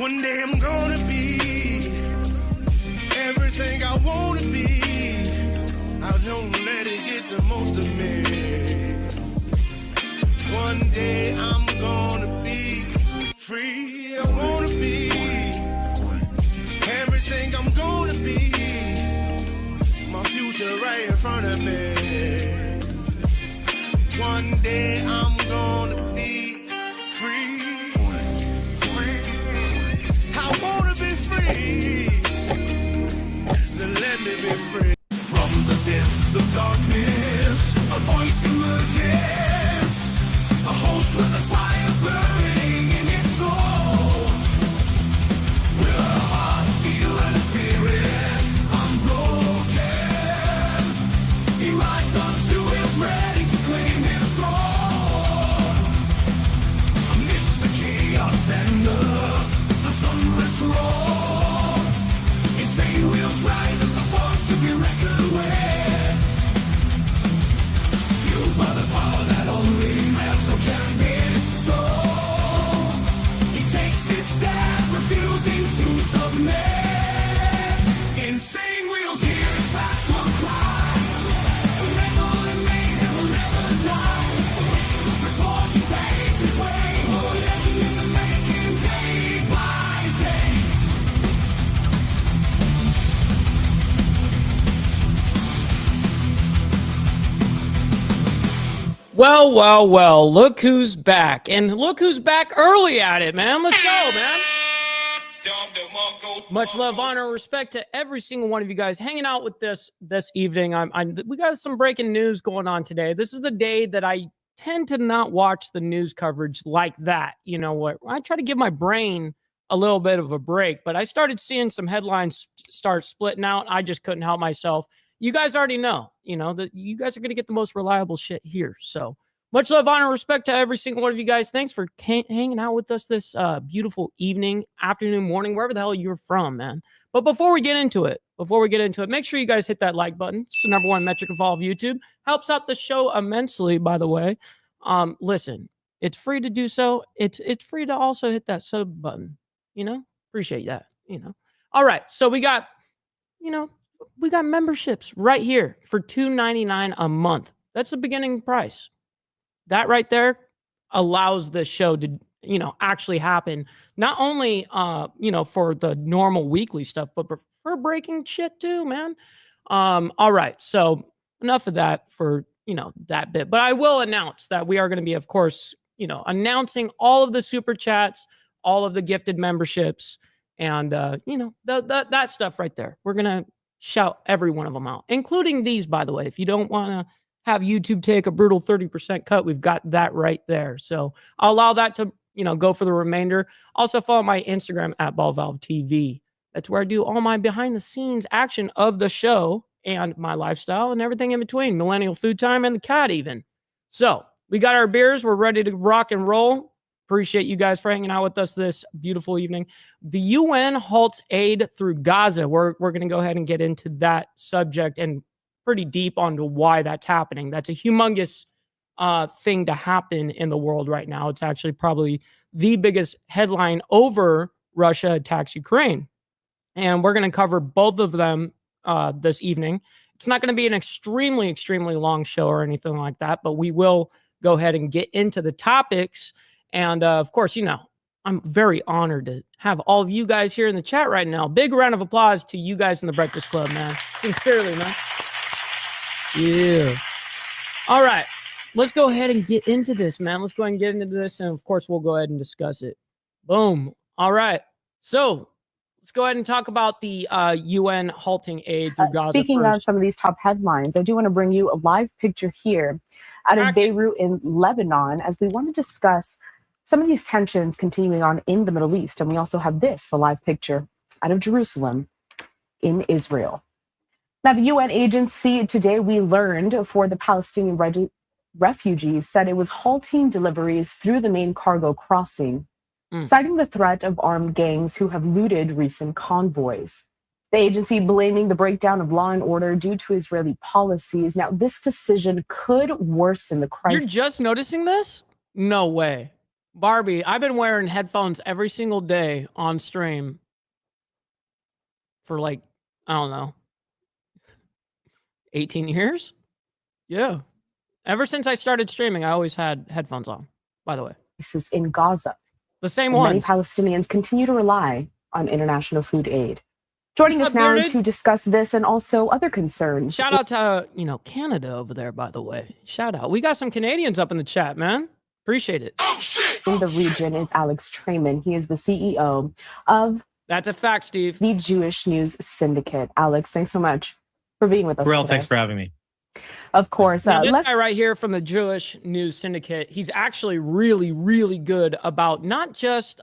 One day I'm gonna be everything I wanna be. I don't let it get the most of me. One day I'm gonna be free. I wanna be everything I'm gonna be. My future right in front of me. One day I'm gonna be free. I wanna be free. Then let me be free. From the depths of darkness, a voice emerges. A host with a fire burning in his soul. With a heart steel and a spirit unbroken. He rides up to his ready to claim his throne. Amidst the chaos and the thunderous roar, insane wheels rise as a force to be reckoned with. Fueled by the power that only so can be restored. He takes his stand, refusing to submit. Insane wheels hear his battle cry. Metal and mayhem will never die. Rituals report he pays his way. More legend in the making, day by day. Well, well, well, look who's back. And look who's back early at it, man. Let's go, man. Much love, honor, and respect to every single one of you guys hanging out with this evening. We got some breaking news going on today. This is the day that I tend to not watch the news coverage like that. You know what? I try to give my brain a little bit of a break, but I started seeing some headlines start splitting out. I just couldn't help myself. You guys already know, that you guys are going to get the most reliable shit here. So much love, honor, and respect to every single one of you guys. Thanks for hanging out with us this beautiful evening, afternoon, morning, wherever the hell you're from, man. But before we get into it, make sure you guys hit that like button. It's the #1 metric of all of YouTube. Helps out the show immensely, by the way. Listen, it's free to do so. It's free to also hit that sub button. Appreciate that. All right, so we got memberships right here for $2.99 a month. That's the beginning price. That right there allows this show to, actually happen. Not only, for the normal weekly stuff, but for breaking shit too, man. All right. So enough of that for, that bit. But I will announce that we are going to be, of course, announcing all of the super chats, all of the gifted memberships, and, that stuff right there. We're going to shout every one of them out, including these, by the way. If you don't want to have YouTube take a brutal 30% cut, we've got that right there. So I'll allow that to, go for the remainder. Also follow my Instagram at BallValveTV. That's where I do all my behind the scenes action of the show and my lifestyle and everything in between, millennial food time and the cat even. So we got our beers. We're ready to rock and roll. Appreciate you guys for hanging out with us this beautiful evening. The UN halts aid through Gaza. We're going to go ahead and get into that subject and pretty deep onto why that's happening. That's a humongous thing to happen in the world right now. It's actually probably the biggest headline over Russia attacks Ukraine. And we're going to cover both of them this evening. It's not going to be an extremely, extremely long show or anything like that, but we will go ahead and get into the topics. And of course, I'm very honored to have all of you guys here in the chat right now. Big round of applause to you guys in the Breakfast Club, man. Sincerely, man. Yeah. All right. Let's go ahead and get into this, man. Let's go ahead and get into this. And of course, we'll go ahead and discuss it. Boom. All right. So let's go ahead and talk about the UN halting aid through Gaza. Speaking of some of these top headlines, I do want to bring you a live picture here out of Beirut in Lebanon as we want to discuss some of these tensions continuing on in the Middle East. And we also have this, a live picture out of Jerusalem in Israel. Now, the UN agency today, we learned for the Palestinian refugees said it was halting deliveries through the main cargo crossing, citing the threat of armed gangs who have looted recent convoys. The agency blaming the breakdown of law and order due to Israeli policies. Now, this decision could worsen the crisis. You're just noticing this? No way. Barbie, I've been wearing headphones every single day on stream for like, I don't know, 18 years? Yeah. Ever since I started streaming, I always had headphones on, by the way. In Gaza. The same Many ones. Palestinians continue to rely on international food aid. Joining What's us up, now Bearded? to discuss this and also other concerns. Shout out to, Canada over there, by the way. Shout out. We got some Canadians up in the chat, man. Appreciate it. In the region is Alex Trayman. He is the CEO of That's a fact, Steve. the Jewish News Syndicate. Alex, thanks so much for being with us Well, today. thanks for having me. Of course. Now, this let's guy right here from the Jewish News Syndicate, he's actually really, really good about not just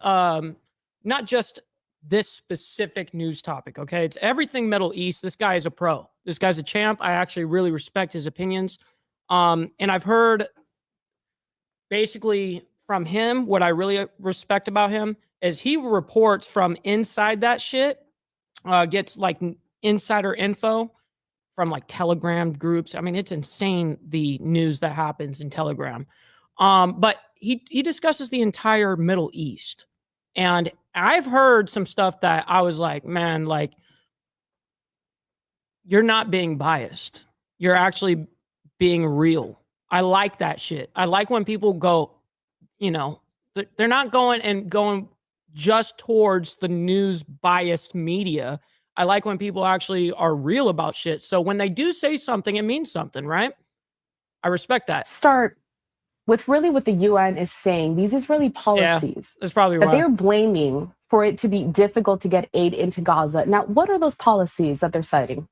this specific news topic, okay? It's everything Middle East. This guy is a pro. This guy's a champ. I actually really respect his opinions. And I've heard basically from him, what I really respect about him is he reports from inside that shit, gets like insider info from like Telegram groups. I mean, it's insane the news that happens in Telegram. But he discusses the entire Middle East. And I've heard some stuff that I was like, man, like, you're not being biased. You're actually being real. I like that shit. I like when people go, they're not going just towards the news biased media. I like when people actually are real about shit. So when they do say something, it means something, right? I respect that. start with really what the UN is saying. These Israeli policies That's probably that right. they're blaming for it to be difficult to get aid into Gaza. Now, what are those policies that they're citing?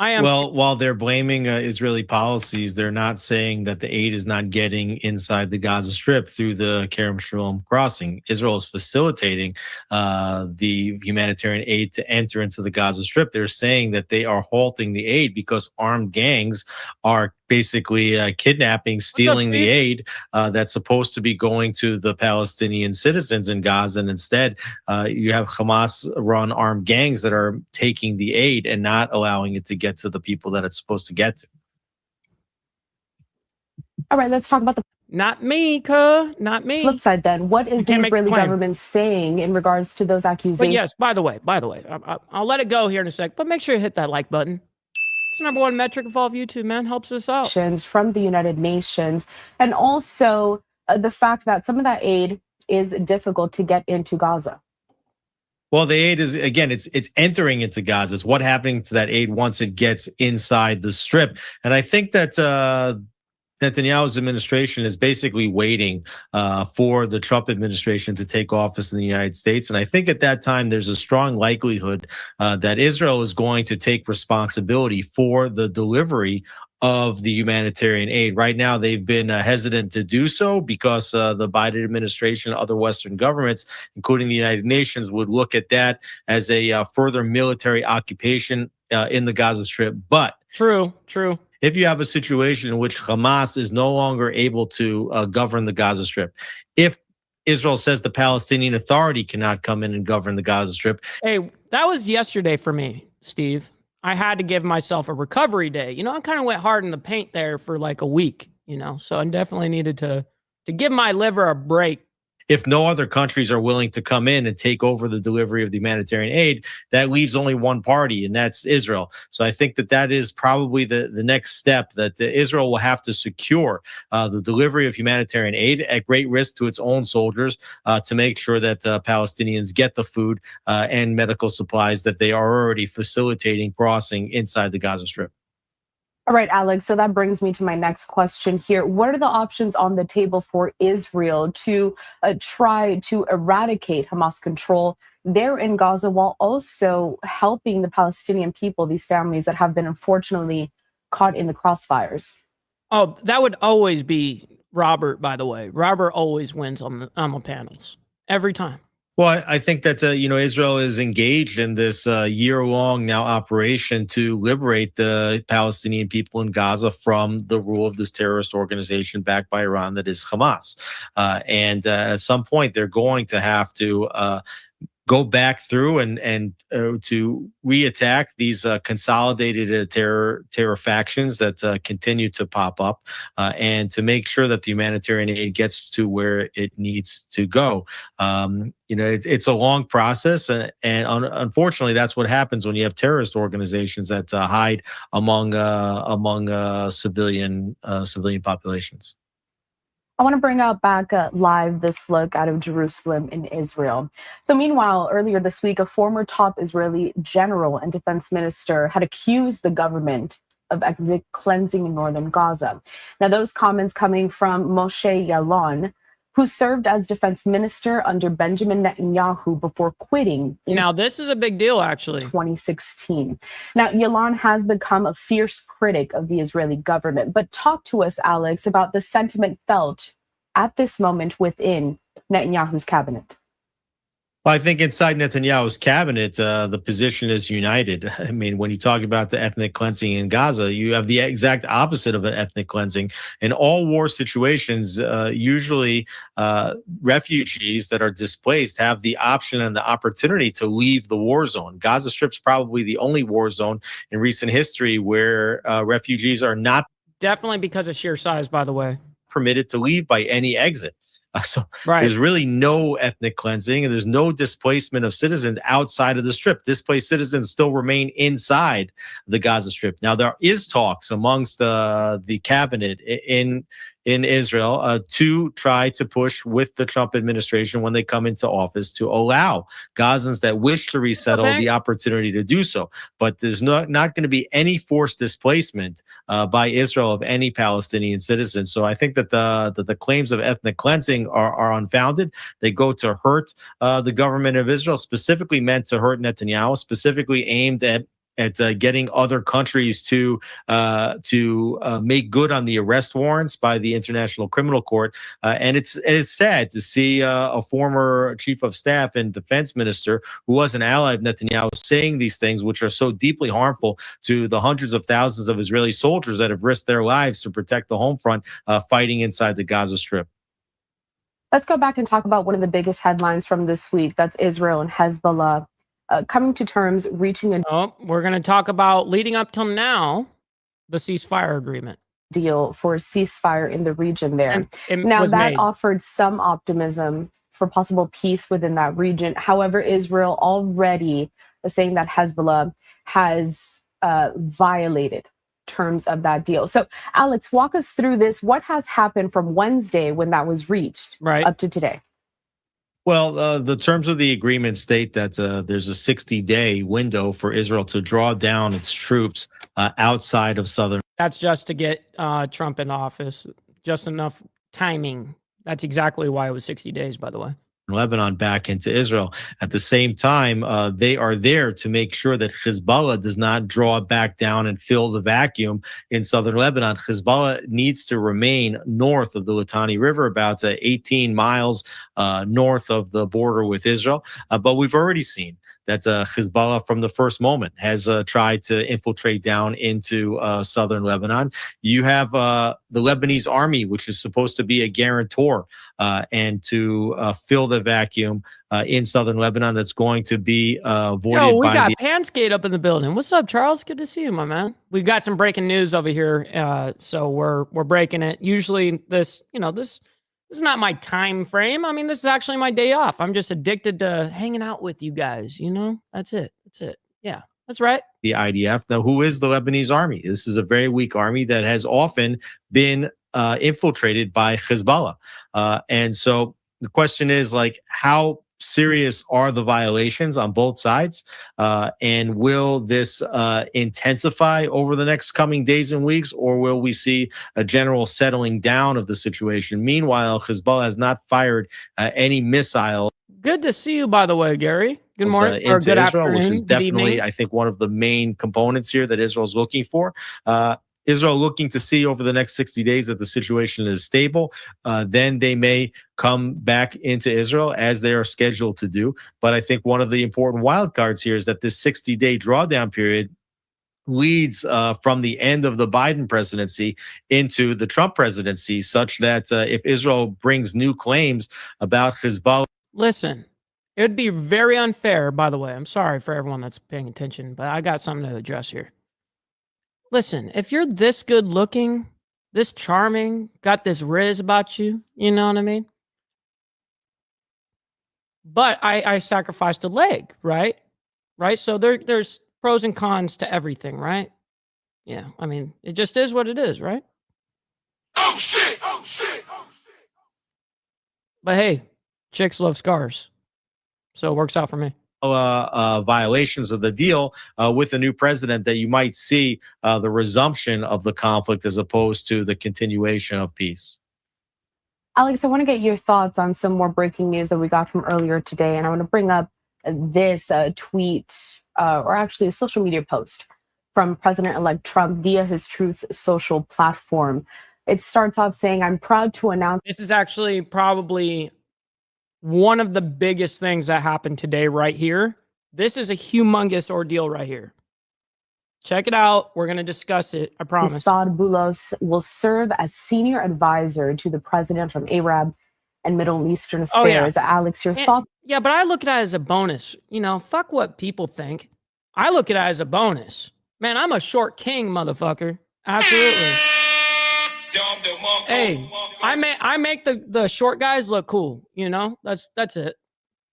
I am. Well, while they're blaming Israeli policies, they're not saying that the aid is not getting inside the Gaza Strip through the Kerem Shalom crossing. Israel is facilitating the humanitarian aid to enter into the Gaza Strip. They're saying that they are halting the aid because armed gangs are basically kidnapping, stealing the aid that's supposed to be going to the Palestinian citizens in Gaza. And instead, you have Hamas-run armed gangs that are taking the aid and not allowing it to get to the people that it's supposed to get to. All right, let's talk about the Not me, not me. flip side then. What is the can't make the Israeli claim. government saying in regards to those But accusations? yes, by the way, I'll let it go here in a sec, but make sure you hit that like button. It's the number one metric of all of YouTube, man. Helps us out. From the United Nations, and also the fact that some of that aid is difficult to get into Gaza. Well, the aid is, again, it's entering into Gaza. It's what happening to that aid once it gets inside the strip. And I think that Netanyahu's administration is basically waiting for the Trump administration to take office in the United States. And I think at that time, there's a strong likelihood that Israel is going to take responsibility for the delivery of the humanitarian aid. Right now, they've been hesitant to do so because the Biden administration, other Western governments, including the United Nations, would look at that as a further military occupation in the Gaza Strip. But True. if you have a situation in which Hamas is no longer able to govern the Gaza Strip, if Israel says the Palestinian Authority cannot come in and govern the Gaza Strip. Hey, that was yesterday for me, Steve. I had to give myself a recovery day. I kind of went hard in the paint there for like a week, so I definitely needed to give my liver a break. If no other countries are willing to come in and take over the delivery of the humanitarian aid, that leaves only one party, and that's Israel. So I think that is probably the next step, that Israel will have to secure the delivery of humanitarian aid at great risk to its own soldiers to make sure that Palestinians get the food and medical supplies that they are already facilitating crossing inside the Gaza Strip. All right, Alex, so that brings me to my next question here. What are the options on the table for Israel to try to eradicate Hamas control there in Gaza while also helping the Palestinian people, these families that have been unfortunately caught in the crossfires? Oh, that would always be Robert, by the way. Robert always wins on the panels every time. Well, I think that, Israel is engaged in this year-long now operation to liberate the Palestinian people in Gaza from the rule of this terrorist organization backed by Iran that is Hamas. And at some point, they're going to have to go back through and to reattack these consolidated terror factions that continue to pop up, and to make sure that the humanitarian aid gets to where it needs to go. It's a long process, and unfortunately, that's what happens when you have terrorist organizations that hide among civilian populations. I want to bring out back live this look out of Jerusalem in Israel. So meanwhile, earlier this week, a former top Israeli general and defense minister had accused the government of ethnic cleansing in northern Gaza. Now, those comments coming from Moshe Yaalon, who served as defense minister under Benjamin Netanyahu before quitting. Now, this is a big deal, actually. 2016. Now, Yaalon has become a fierce critic of the Israeli government. But talk to us, Alex, about the sentiment felt at this moment within Netanyahu's cabinet. Well, I think inside Netanyahu's cabinet, the position is united. I mean, when you talk about the ethnic cleansing in Gaza, you have the exact opposite of an ethnic cleansing. In all war situations, usually refugees that are displaced have the option and the opportunity to leave the war zone. Gaza Strip's probably the only war zone in recent history where refugees are not definitely because of sheer size, by the way, permitted to leave by any exit. So right. There's really no ethnic cleansing, and there's no displacement of citizens outside of the Strip. Displaced citizens still remain inside the Gaza Strip. Now, there is talks amongst the cabinet in Israel to try to push with the Trump administration when they come into office to allow Gazans that wish to resettle the opportunity to do so. But there's not going to be any forced displacement by Israel of any Palestinian citizens. So I think that the claims of ethnic cleansing are unfounded. They go to hurt the government of Israel, specifically meant to hurt Netanyahu, specifically aimed at getting other countries to make good on the arrest warrants by the International Criminal Court, and it's sad to see a former chief of staff and defense minister who was an ally of Netanyahu saying these things, which are so deeply harmful to the hundreds of thousands of Israeli soldiers that have risked their lives to protect the home front, fighting inside the Gaza Strip. Let's go back and talk about one of the biggest headlines from this week. That's Israel and Hezbollah coming to terms, reaching a we're going to talk about, leading up till now, the ceasefire agreement. Deal for a ceasefire in the region there. Now, that offered some optimism for possible peace within that region. However, Israel already is saying that Hezbollah has violated terms of that deal. So, Alex, walk us through this. What has happened from Wednesday when that was reached up to today? Well, the terms of the agreement state that there's a 60-day window for Israel to draw down its troops outside of southern. That's just to get Trump in office. Just enough timing. That's exactly why it was 60 days, by the way. Lebanon back into Israel. At the same time, they are there to make sure that Hezbollah does not draw back down and fill the vacuum in southern Lebanon. Hezbollah needs to remain north of the Litani River, about 18 miles north of the border with Israel. But we've already seen that Hezbollah from the first moment has tried to infiltrate down into southern Lebanon. You have the Lebanese army, which is supposed to be a guarantor and to fill the vacuum in southern Lebanon that's going to be voided. We got Panskate up in the building. What's up, Charles? Good to see you, my man. We've got some breaking news over here, so we're breaking it. Usually this is not my time frame. I mean, this is actually my day off. I'm just addicted to hanging out with you guys. That's it. Yeah, that's right. The IDF. Now, who is the Lebanese army? This is a very weak army that has often been infiltrated by Hezbollah. And so the question is, how serious are the violations on both sides? And will this intensify over the next coming days and weeks, or will we see a general settling down of the situation? Meanwhile, Hezbollah has not fired any missile. Good to see you, by the way, Gary. Good morning or good Israel, afternoon, which is definitely, I think, one of the main components here that Israel's looking for. Israel looking to see over the next 60 days that the situation is stable. Then they may come back into Israel as they are scheduled to do. But I think one of the important wild cards here is that this 60-day drawdown period leads from the end of the Biden presidency into the Trump presidency, such that if Israel brings new claims about Hezbollah. Listen, It would be very unfair, by the way. I'm sorry for everyone that's paying attention, but I got something to address here. Listen, if you're this good looking, this charming, got this riz about you, you know what I mean? But I sacrificed a leg, right? Right? So there's pros and cons to everything, right? Yeah, I mean, it just is what it is, right? Oh shit! Oh shit! Oh shit! But hey, chicks love scars. So it works out for me. Violations of the deal with a new president, that you might see the resumption of the conflict as opposed to the continuation of peace. Alex, I want to get your thoughts on some more breaking news that we got from earlier today. And I want to bring up this tweet, or actually a social media post from President-elect Trump via his Truth Social platform. It starts off saying, "I'm proud to announce..." This is actually probably one of the biggest things that happened today right here. This is a humongous ordeal right here. Check it out. We're going to discuss it. I promise. Mossad Boulos will serve as senior advisor to the president from Arab and Middle Eastern affairs. Oh, yeah. Alex, your thoughts? Yeah, but I look at it as a bonus. You know, fuck what people think. I look at it as a bonus. Man, I'm a short king, motherfucker. Absolutely. Hey, I make the short guys look cool. You know, that's it.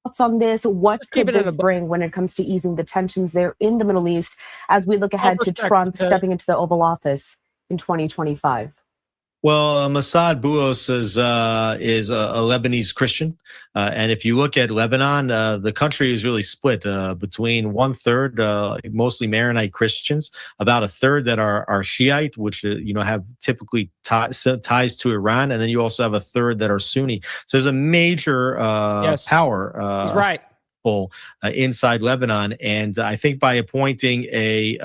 Thoughts on this? What Let's could keep it in this the bring when it comes to easing the tensions there in the Middle East as we look ahead to Trump stepping into the Oval Office in 2025? Well, Mossad Boulos is a Lebanese Christian, and if you look at Lebanon, the country is really split between 1/3, mostly Maronite Christians, about a third that are Shiite, which have typically ties to Iran, and then you also have a third that are Sunni. So there's a major power. He's right. Inside Lebanon, and I think by appointing a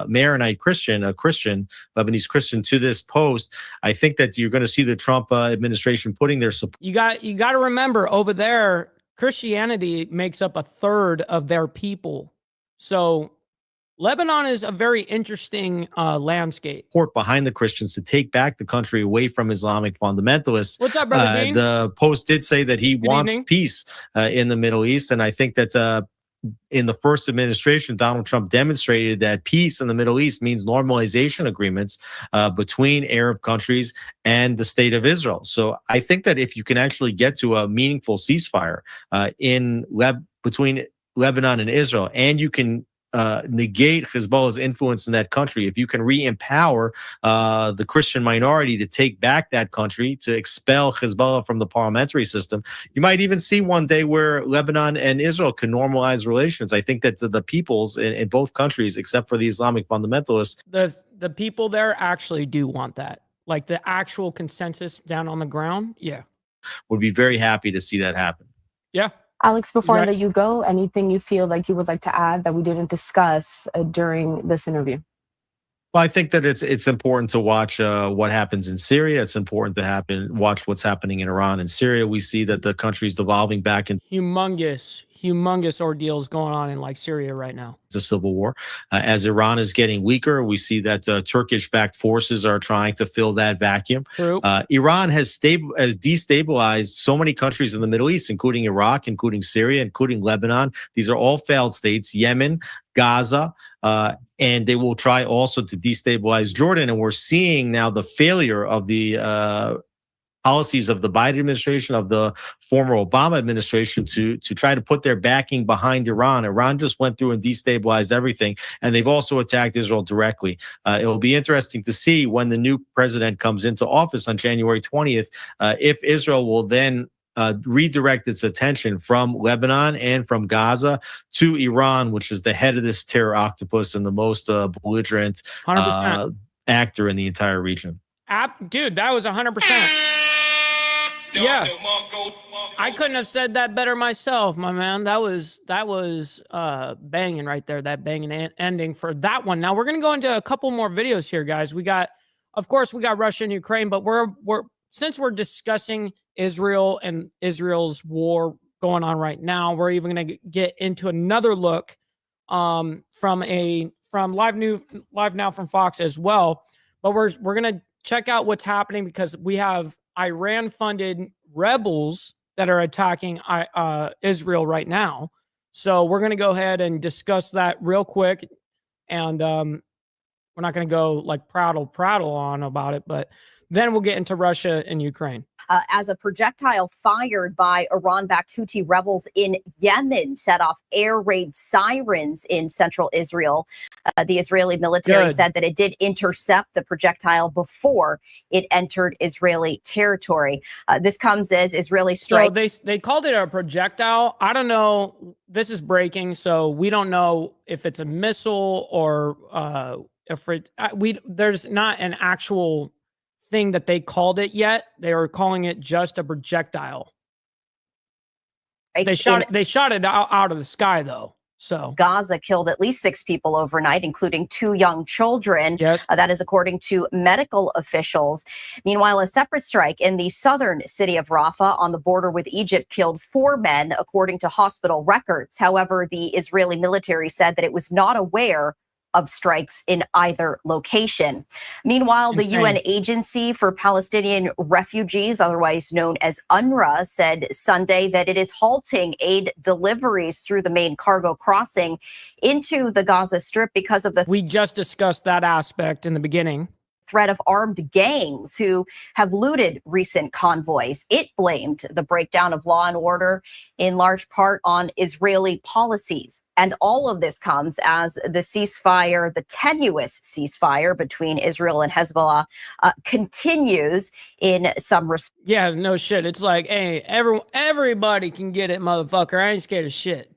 Maronite Christian, Lebanese Christian, to this post, I think that you're going to see the Trump administration putting their support. You got to remember, over there, Christianity makes up a third of their people. So Lebanon is a very interesting landscape. Support behind the Christians to take back the country away from Islamic fundamentalists. What's up, brother Dean? The post did say that he wants evening. peace in the Middle East, and I think that in the first administration, Donald Trump demonstrated that peace in the Middle East means normalization agreements between Arab countries and the state of Israel. So I think that if you can actually get to a meaningful ceasefire between Lebanon and Israel, and you can negate Hezbollah's influence in that country, if you can re-empower the Christian minority to take back that country, to expel Hezbollah from the parliamentary system, you might even see one day where Lebanon and Israel can normalize relations. I think that the peoples in both countries, except for the Islamic fundamentalists, the people there actually do want that. Like the actual consensus down on the ground, would be very happy to see that happen. Yeah. Alex, before I let you go, anything you feel like you would like to add that we didn't discuss during this interview? Well, I think that it's important to watch what happens in Syria. It's important to watch what's happening in Iran and Syria. We see that the country's devolving back into humongous ordeals going on in like Syria right now. It's a civil war. As Iran is getting weaker, we see that Turkish-backed forces are trying to fill that vacuum. True. Iran has destabilized so many countries in the Middle East, including Iraq, including Syria, including Lebanon. These are all failed states. Yemen, Gaza, and they will try also to destabilize Jordan. And we're seeing now the failure of the policies of the Biden administration, of the former Obama administration, to try to put their backing behind Iran. Iran just went through and destabilized everything, and they've also attacked Israel directly. It will be interesting to see when the new president comes into office on January 20th, if Israel will then redirect its attention from Lebanon and from Gaza to Iran, which is the head of this terror octopus and the most belligerent 100%. Actor in the entire region. Dude, that was 100%. Yeah, I couldn't have said that better myself, my man. That was banging right there. That banging ending for that one. Now we're gonna go into a couple more videos here, guys. Of course, we got Russia and Ukraine, but since we're discussing Israel and Israel's war going on right now, we're even gonna get into another look from Live Now from Fox as well. But we're gonna check out what's happening, because we have Iran-funded rebels that are attacking Israel right now. So we're going to go ahead and discuss that real quick. And we're not going to go like prattle on about it, but then we'll get into Russia and Ukraine. As a projectile fired by Iran-backed Houthi rebels in Yemen set off air raid sirens in central Israel. The Israeli military said that it did intercept the projectile before it entered Israeli territory. This comes as Israeli strike. So they called it a projectile. I don't know. This is breaking, so we don't know if it's a missile or if it. There's not an actual thing that they called it yet. They were calling it just a projectile. They shot it out of the sky though. So Gaza killed at least 6 people overnight, including 2 young children. Yes. That is according to medical officials. Meanwhile, a separate strike in the southern city of Rafah on the border with Egypt killed 4 men, according to hospital records. However, the Israeli military said that it was not aware of strikes in either location. Meanwhile, the UN Agency for Palestinian Refugees, otherwise known as UNRWA, said Sunday that it is halting aid deliveries through the main cargo crossing into the Gaza Strip because of the we just discussed that aspect in the beginning. Threat of armed gangs who have looted recent convoys. It blamed the breakdown of law and order in large part on Israeli policies. And all of this comes as the ceasefire, the tenuous ceasefire between Israel and Hezbollah continues in some respects. Yeah, no shit. It's like, hey, everybody can get it, motherfucker. I ain't scared of shit.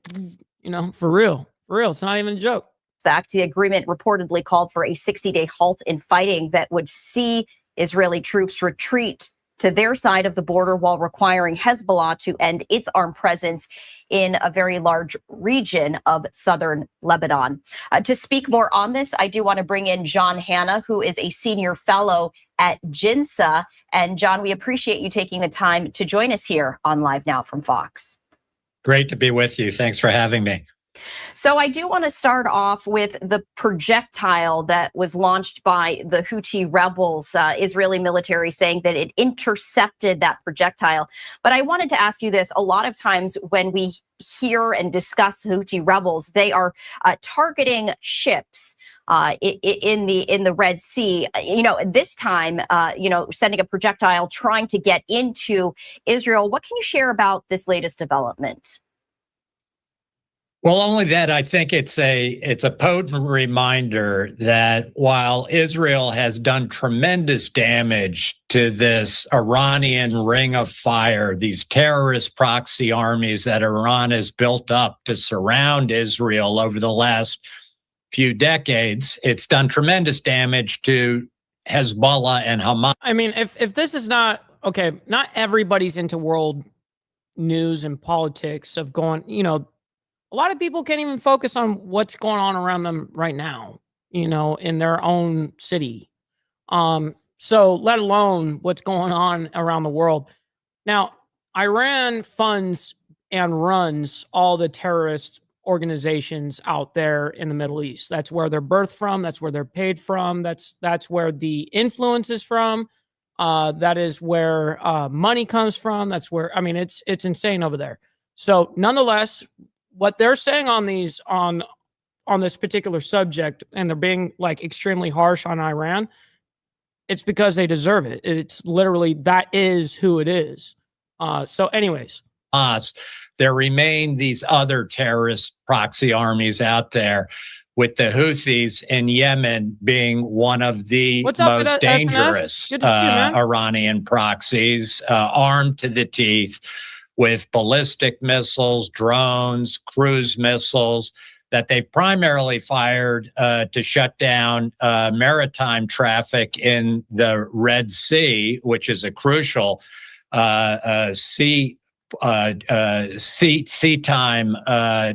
You know, for real. For real. It's not even a joke. The agreement reportedly called for a 60-day halt in fighting that would see Israeli troops retreat to their side of the border while requiring Hezbollah to end its armed presence in a very large region of southern Lebanon. To speak more on this, I do want to bring in John Hanna, who is a senior fellow at GINSA. And John, we appreciate you taking the time to join us here on Live Now from Fox. Great to be with you. Thanks for having me. So I do want to start off with the projectile that was launched by the Houthi rebels, Israeli military saying that it intercepted that projectile. But I wanted to ask you this. A lot of times when we hear and discuss Houthi rebels, they are targeting ships in the Red Sea. You know, this time, sending a projectile trying to get into Israel. What can you share about this latest development? Well, only that I think it's a potent reminder that while Israel has done tremendous damage to this Iranian ring of fire, these terrorist proxy armies that Iran has built up to surround Israel over the last few decades, it's done tremendous damage to Hezbollah and Hamas. I mean, if this is not okay, not everybody's into world news and politics of going, a lot of people can't even focus on what's going on around them right now, in their own city. So let alone what's going on around the world. Now, Iran funds and runs all the terrorist organizations out there in the Middle East. That's where they're birthed from. That's where they're paid from. That's where the influence is from. That is where money comes from. That's where, it's insane over there. So nonetheless, what they're saying on these on this particular subject, and they're being like extremely harsh on Iran, it's because they deserve it. It's literally, that is who it is. So anyways. There remain these other terrorist proxy armies out there, with the Houthis in Yemen being one of the most dangerous Iranian proxies, armed to the teeth, with ballistic missiles, drones, cruise missiles that they primarily fired to shut down maritime traffic in the Red Sea, which is a crucial sea time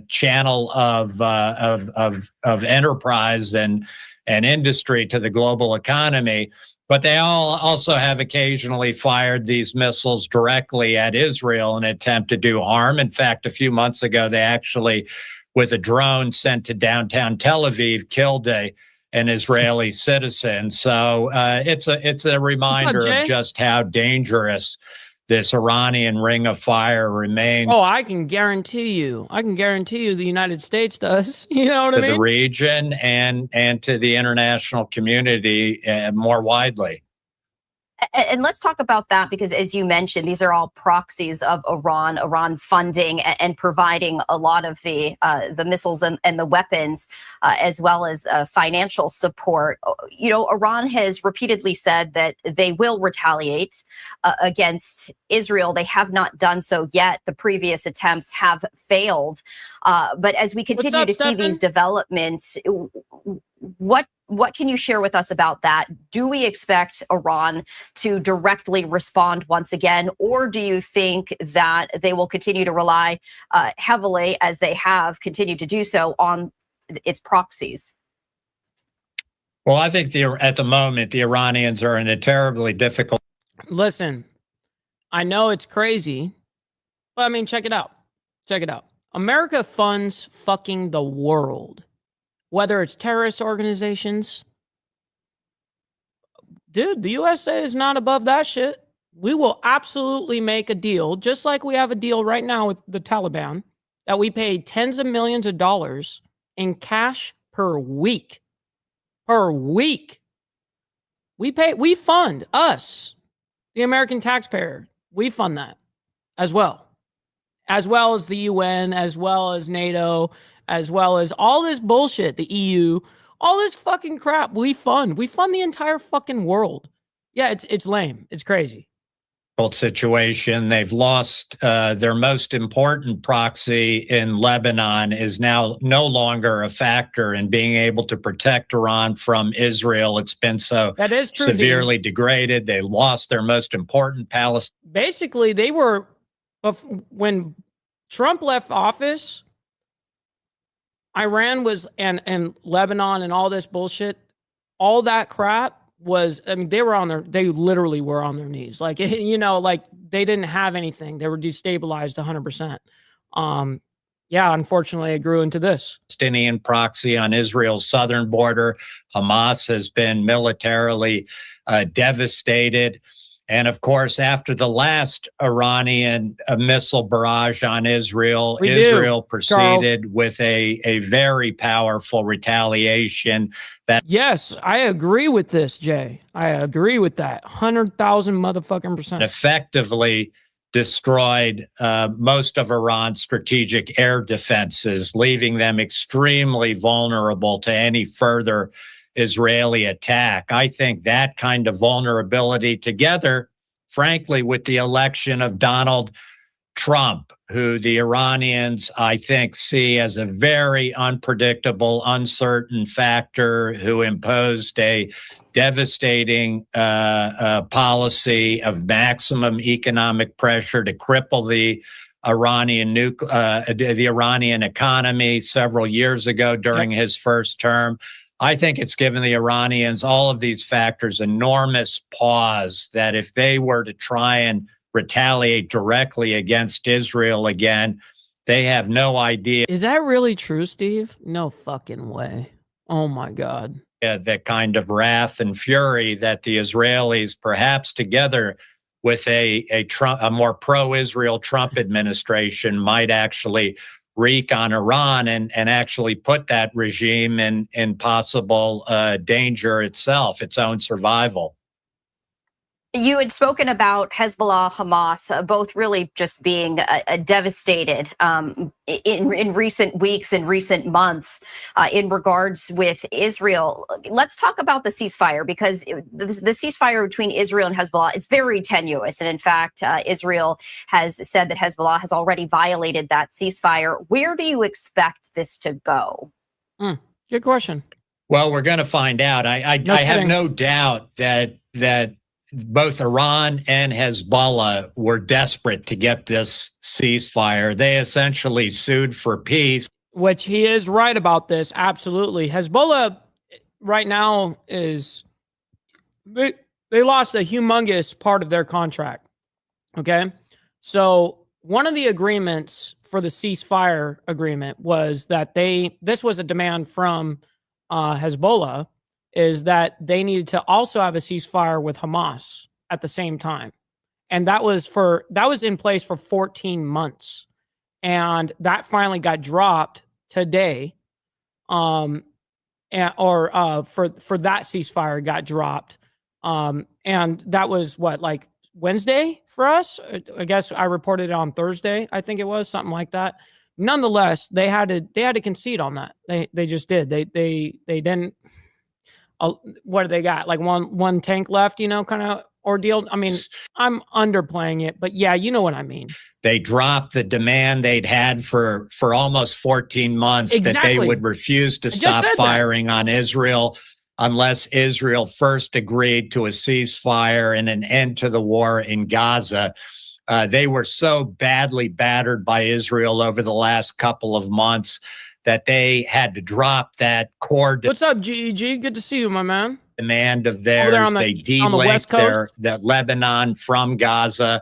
channel of enterprise and industry to the global economy. But they also have occasionally fired these missiles directly at Israel in an attempt to do harm. In fact, a few months ago, they actually, with a drone sent to downtown Tel Aviv, killed an Israeli citizen. So it's a reminder of just how dangerous this Iranian ring of fire remains. Oh, I can guarantee you the United States does. You know what I mean? To the region and to the international community more widely. And let's talk about that, because as you mentioned, these are all proxies of Iran funding and providing a lot of the missiles and the weapons, as well as financial support. You know, Iran has repeatedly said that they will retaliate against Israel. They have not done so yet. The previous attempts have failed. But as we continue to see these developments, what can you share with us about that? Do we expect Iran to directly respond once again, or do you think that they will continue to rely heavily, as they have continued to do so, on its proxies? Well, I think at the moment, the Iranians are in a terribly difficult. Listen, I know it's crazy, but I mean, check it out. Check it out. America funds fucking the world. Whether it's terrorist organizations, dude, the USA is not above that shit. We will absolutely make a deal, just like we have a deal right now with the Taliban, that we pay tens of millions of dollars in cash per week. Per week. We fund us, the American taxpayer. We fund that as well as the UN, as well as NATO, as well as all this bullshit, the EU, all this fucking crap we fund the entire fucking world. Yeah, it's lame. It's crazy. Situation. They've lost their most important proxy in Lebanon is now no longer a factor in being able to protect Iran from Israel. It's been so that is true, severely degraded. They lost their most important Palestine. Basically, they were, when Trump left office, Iran was, and Lebanon and all this bullshit, all that crap was, I mean, they literally were on their knees. Like, you know, like they didn't have anything. They were destabilized 100%. Yeah, unfortunately, it grew into this. Palestinian proxy on Israel's southern border. Hamas has been militarily devastated. And of course, after the last Iranian missile barrage on Israel, Israel proceeded with a very powerful retaliation. Yes, I agree with this, Jay. I agree with that. 100,000 motherfucking percent. Effectively destroyed most of Iran's strategic air defenses, leaving them extremely vulnerable to any further Israeli attack. I think that kind of vulnerability, together, frankly, with the election of Donald Trump, who the Iranians, I think, see as a very unpredictable, uncertain factor, who imposed a devastating policy of maximum economic pressure to cripple the Iranian economy several years ago during his first term. I think it's given the Iranians, all of these factors, enormous pause that if they were to try and retaliate directly against Israel again, they have no idea. Is that really true, Steve? No fucking way. Oh my God. The kind of wrath and fury that the Israelis, perhaps together with a more pro-Israel Trump administration, might actually wreak on Iran and actually put that regime in possible danger itself, its own survival. You had spoken about Hezbollah, Hamas, both really just being devastated in recent weeks and recent months in regards with Israel. Let's talk about the ceasefire, because the ceasefire between Israel and Hezbollah, it's very tenuous. And in fact, Israel has said that Hezbollah has already violated that ceasefire. Where do you expect this to go? Good question. Well, we're going to find out. I have no doubt that both Iran and Hezbollah were desperate to get this ceasefire. They essentially sued for peace. Which he is right about this. Absolutely. Hezbollah right now is, they lost a humongous part of their contract. Okay. So one of the agreements for the ceasefire agreement was that this was a demand from Hezbollah, is that they needed to also have a ceasefire with Hamas at the same time. And that was in place for 14 months. And that finally got dropped today. For that ceasefire got dropped. And that was like Wednesday for us. I guess I reported it on Thursday. I think it was something like that. Nonetheless, they had to concede on that. They just did. They didn't. What do they got? Like one tank left, kind of ordeal. I mean, I'm underplaying it, but yeah, you know what I mean. They dropped the demand they'd had for almost 14 months. Exactly. That they would refuse to stop firing on Israel unless Israel first agreed to a ceasefire and an end to the war in Gaza. They were so badly battered by Israel over the last couple of months that they had to drop that core. What's up, GEG? Good to see you, my man. Demand of theirs. They de-linked their Lebanon from Gaza,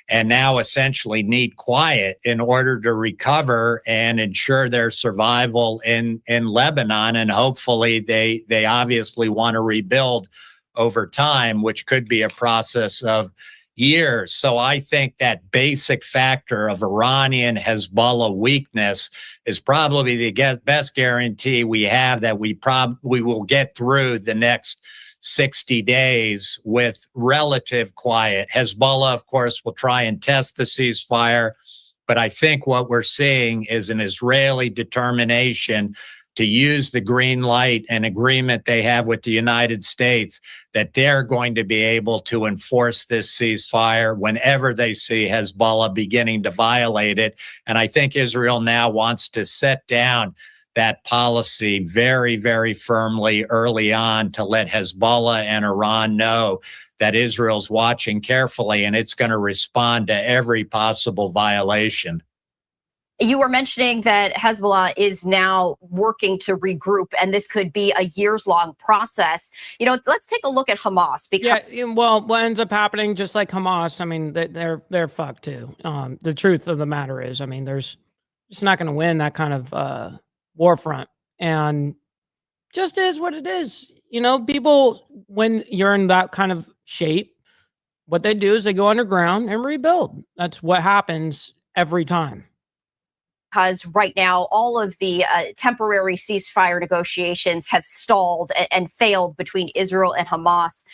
and now essentially need quiet in order to recover and ensure their survival in Lebanon. And hopefully they obviously want to rebuild over time, which could be a process of years. So I think that basic factor of Iranian Hezbollah weakness is probably the best guarantee we have that we will get through the next 60 days with relative quiet. Hezbollah, of course, will try and test the ceasefire, but I think what we're seeing is an Israeli determination to use the green light and agreement they have with the United States that they're going to be able to enforce this ceasefire whenever they see Hezbollah beginning to violate it. And I think Israel now wants to set down that policy very, very firmly early on to let Hezbollah and Iran know that Israel's watching carefully and it's going to respond to every possible violation. You were mentioning that Hezbollah is now working to regroup, and this could be a years-long process. Let's take a look at Hamas. Because what ends up happening, just like Hamas, I mean, they're fucked too. The truth of the matter is, I mean, it's not going to win that kind of war front, and just is what it is. People, when you're in that kind of shape, what they do is they go underground and rebuild. That's what happens every time. Because right now, all of the temporary ceasefire negotiations have stalled and failed between Israel and Hamas,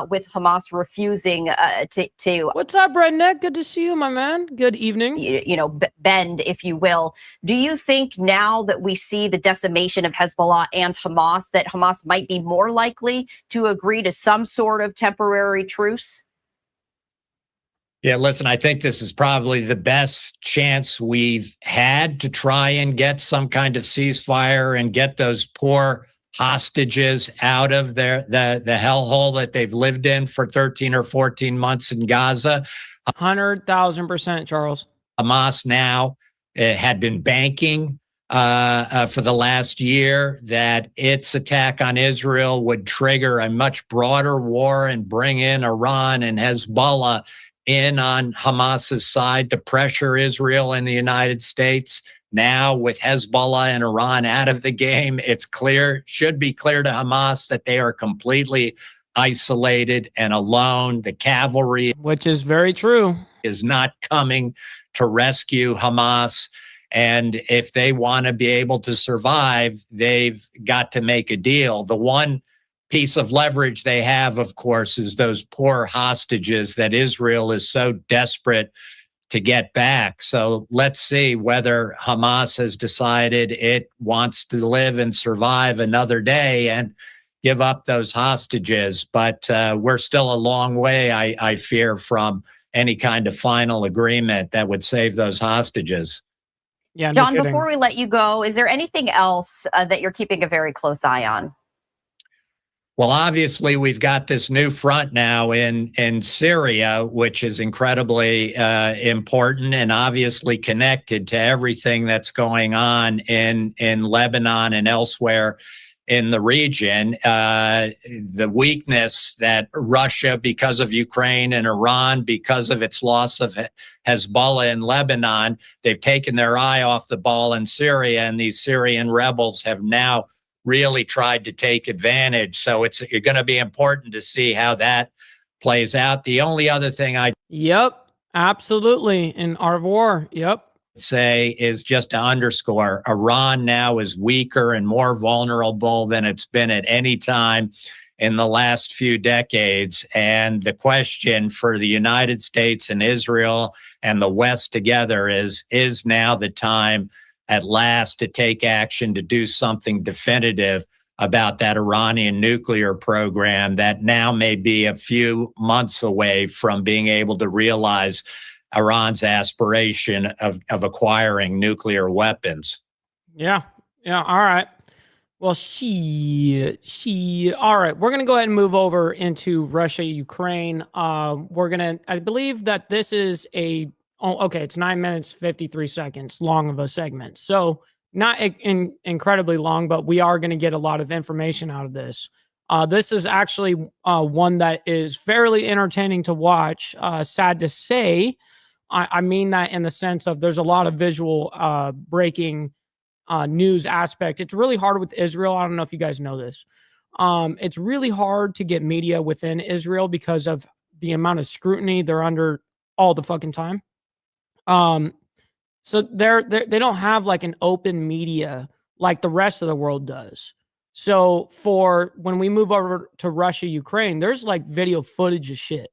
with Hamas refusing to. What's up, Redneck? Good to see you, my man. Good evening. Bend, if you will. Do you think now that we see the decimation of Hezbollah and Hamas, that Hamas might be more likely to agree to some sort of temporary truce? Yeah, listen, I think this is probably the best chance we've had to try and get some kind of ceasefire and get those poor hostages out of the hellhole that they've lived in for 13 or 14 months in Gaza. 100,000%, Charles. Hamas now had been banking for the last year that its attack on Israel would trigger a much broader war and bring in Iran and Hezbollah in on Hamas's side to pressure Israel and the United States. Now, with Hezbollah and Iran out of the game, should be clear to Hamas that they are completely isolated and alone. The cavalry, which is very true, is not coming to rescue Hamas. And if they want to be able to survive, they've got to make a deal. The one piece of leverage they have, of course, is those poor hostages that Israel is so desperate to get back. So let's see whether Hamas has decided it wants to live and survive another day and give up those hostages. But we're still a long way, I fear, from any kind of final agreement that would save those hostages. Yeah, John, before we let you go, is there anything else that you're keeping a very close eye on? Well, obviously, we've got this new front now in Syria, which is incredibly important and obviously connected to everything that's going on in Lebanon and elsewhere in the region. The weakness that Russia, because of Ukraine, and Iran, because of its loss of Hezbollah in Lebanon, they've taken their eye off the ball in Syria, and these Syrian rebels have now really tried to take advantage. So it's going to be important to see how that plays out. The only other thing I Yep, absolutely. In our war. Yep. Say is just to underscore Iran now is weaker and more vulnerable than it's been at any time in the last few decades. And the question for the United States and Israel and the West together is now the time at last to take action, to do something definitive about that Iranian nuclear program that now may be a few months away from being able to realize Iran's aspiration of acquiring nuclear weapons. Yeah. All right. Well, all right. We're going to go ahead and move over into Russia, Ukraine. I believe that this is it's 9 minutes, 53 seconds long of a segment. So not incredibly long, but we are going to get a lot of information out of this. This is actually one that is fairly entertaining to watch. Sad to say, I mean that in the sense of there's a lot of visual breaking news aspect. It's really hard with Israel. I don't know if you guys know this. It's really hard to get media within Israel because of the amount of scrutiny they're under all the fucking time. So they don't have like an open media like the rest of the world does. So for when we move over to Russia, Ukraine, there's like video footage of shit.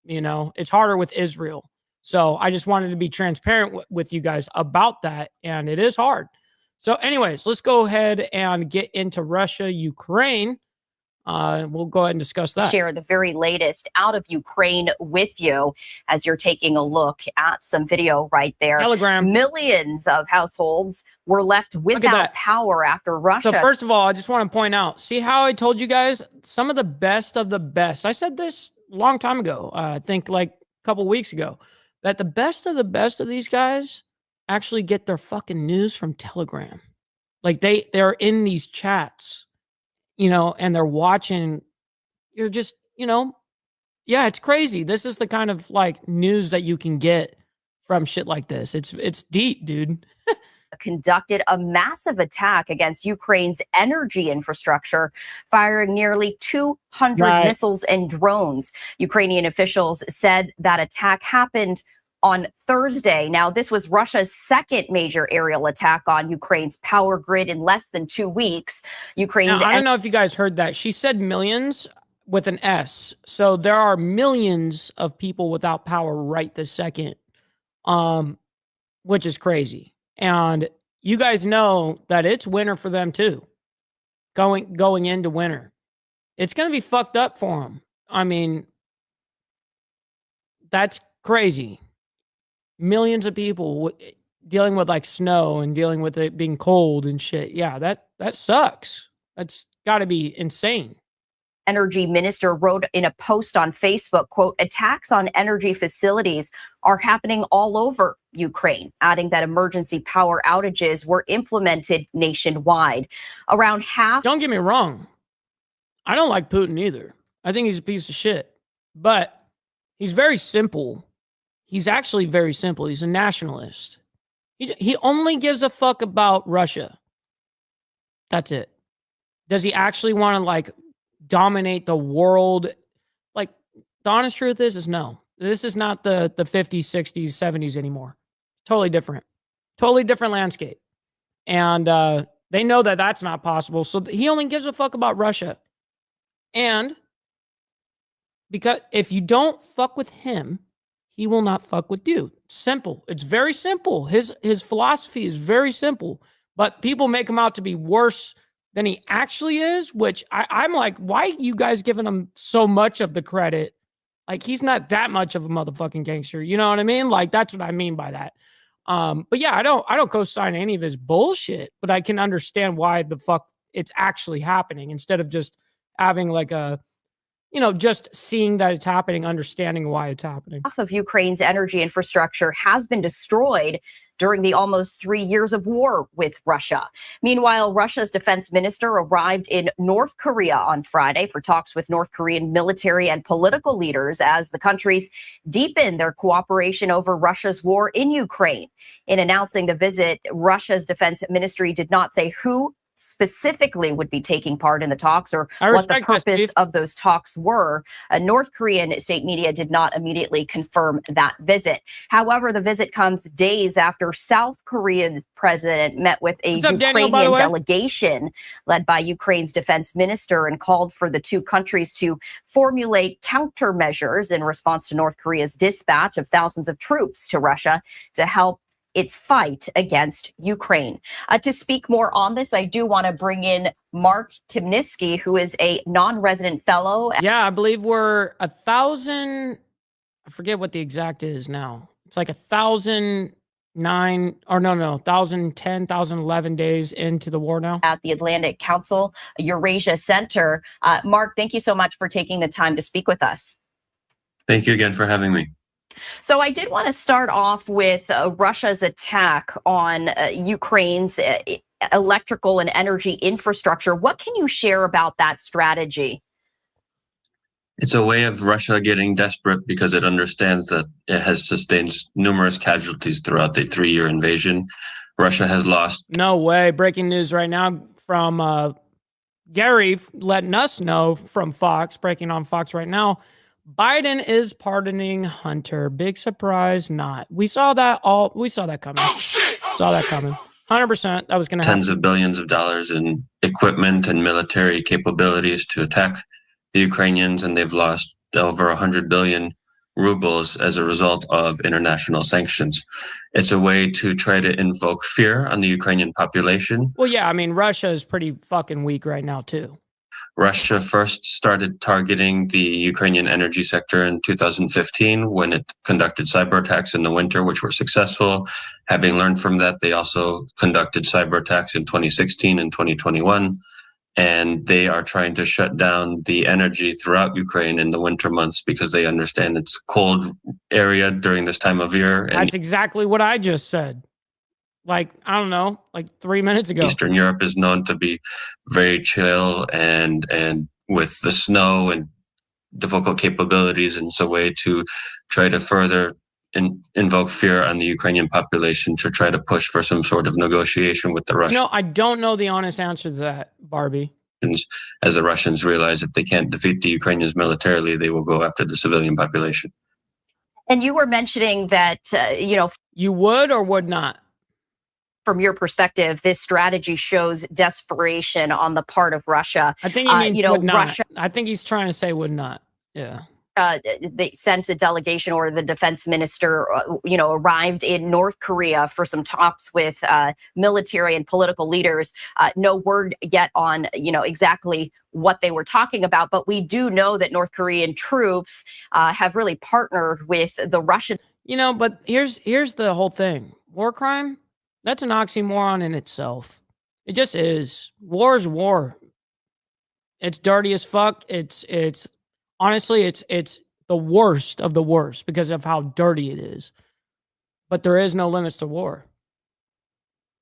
It's harder with Israel. So I just wanted to be transparent with you guys about that. And it is hard. So anyways, let's go ahead and get into Russia, Ukraine. We'll go ahead and discuss that. Share the very latest out of Ukraine with you as you're taking a look at some video right there. Telegram. Millions of households were left without power after Russia. So first of all, I just want to point out, see how I told you guys some of the best of the best. I said this a long time ago. I think like a couple weeks ago, that the best of these guys actually get their fucking news from Telegram. Like they're in these chats, and they're watching. You're just, yeah, it's crazy. This is the kind of like news that you can get from shit like this. It's deep, dude. Conducted a massive attack against Ukraine's energy infrastructure, firing nearly 200 missiles and drones. Ukrainian officials said that attack happened on Thursday. Now, this was Russia's second major aerial attack on Ukraine's power grid in less than 2 weeks. I don't know if you guys heard that. She said millions with an S. So there are millions of people without power right this second, which is crazy. And you guys know that it's winter for them too. Going into winter, it's going to be fucked up for them. I mean, that's crazy. Millions of people dealing with like snow and dealing with it being cold and shit. Yeah, that sucks. That's got to be insane. Energy minister wrote in a post on Facebook, quote, attacks on energy facilities are happening all over Ukraine, adding that emergency power outages were implemented nationwide. Around half. Don't get me wrong. I don't like Putin either. I think he's a piece of shit, but he's very simple. He's actually very simple. He's a nationalist. He only gives a fuck about Russia. That's it. Does he actually want to like dominate the world? Like the honest truth is no. This is not the 50s, 60s, 70s anymore. Totally different landscape. And they know that that's not possible. So he only gives a fuck about Russia. And because if you don't fuck with him, he will not fuck with you. Simple. It's very simple. His philosophy is very simple. But people make him out to be worse than he actually is, which I'm like, why are you guys giving him so much of the credit? Like, he's not that much of a motherfucking gangster. You know what I mean? Like, that's what I mean by that. But yeah, I don't co-sign any of his bullshit, but I can understand why the fuck it's actually happening instead of just having like a, just seeing that it's happening, understanding why it's happening. Half of Ukraine's energy infrastructure has been destroyed during the almost 3 years of war with Russia. Meanwhile, Russia's defense minister arrived in North Korea on Friday for talks with North Korean military and political leaders as the countries deepen their cooperation over Russia's war in Ukraine. In announcing the visit, Russia's defense ministry did not say who specifically would be taking part in the talks or what the purpose of those talks were. North Korean state media did not immediately confirm that visit. However, the visit comes days after South Korean president met with a Ukrainian delegation led by Ukraine's defense minister and called for the two countries to formulate countermeasures in response to North Korea's dispatch of thousands of troops to Russia to help its fight against Ukraine. To speak more on this, I do want to bring in Mark Timnisky, who is a non-resident fellow. Yeah, I believe we're 1,000. I forget what the exact is now. It's like 1,009 or no, 1,010, 1,011 days into the war now. At the Atlantic Council Eurasia Center. Mark, thank you so much for taking the time to speak with us. Thank you again for having me. So I did want to start off with Russia's attack on Ukraine's electrical and energy infrastructure. What can you share about that strategy? It's a way of Russia getting desperate because it understands that it has sustained numerous casualties throughout the 3-year invasion. Russia has lost. No way. Breaking news right now from Gary letting us know from Fox, breaking on Fox right now. Biden is pardoning Hunter. Big surprise, not. We saw that coming. Saw that coming. 100%. That was going to happen. Tens of billions of dollars in equipment and military capabilities to attack the Ukrainians, and they've lost over 100 billion rubles as a result of international sanctions. It's a way to try to invoke fear on the Ukrainian population. Well, yeah, I mean, Russia is pretty fucking weak right now, too. Russia first started targeting the Ukrainian energy sector in 2015 when it conducted cyber attacks in the winter, which were successful. Having learned from that, they also conducted cyber attacks in 2016 and 2021. And they are trying to shut down the energy throughout Ukraine in the winter months because they understand it's a cold area during this time of year. And that's exactly what I just said. Like, I don't know, like 3 minutes ago. Eastern Europe is known to be very chill and with the snow and difficult capabilities. And it's a way to try to further invoke fear on the Ukrainian population to try to push for some sort of negotiation with the Russians. No, I don't know the honest answer to that, Barbie. As the Russians realize if they can't defeat the Ukrainians militarily, they will go after the civilian population. And you were mentioning that, you would or would not? From your perspective, this strategy shows desperation on the part of Russia. I think he means would not. Russia, I think he's trying to say would not. Yeah. They sent a delegation, or the defense minister, arrived in North Korea for some talks with military and political leaders. No word yet on, exactly what they were talking about. But we do know that North Korean troops have really partnered with the Russian. But here's the whole thing. War crime. That's an oxymoron in itself. It just is. War is war. It's dirty as fuck. It's honestly, it's the worst of the worst because of how dirty it is. But there is no limits to war.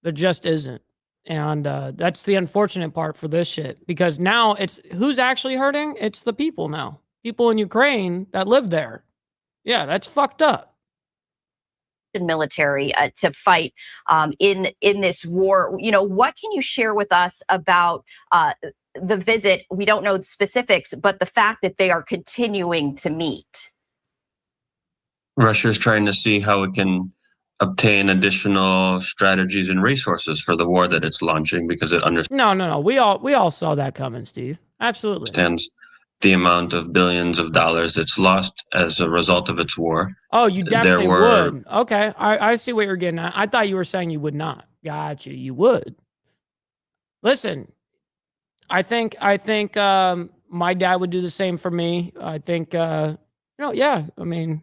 There just isn't. And that's the unfortunate part for this shit. Because now it's who's actually hurting? It's the people now. People in Ukraine that live there. Yeah, that's fucked up. Military to fight in this war. What can you share with us about the visit? We don't know the specifics, but the fact that they are continuing to meet. Russia is trying to see how it can obtain additional strategies and resources for the war that it's launching because it understands. No. We all saw that coming, Steve. Absolutely. Understands the amount of billions of dollars it's lost as a result of its war. Oh, you definitely would. Okay, I see what you're getting at. I thought you were saying you would not. Gotcha, you would. Listen, I think my dad would do the same for me. I think, yeah, I mean,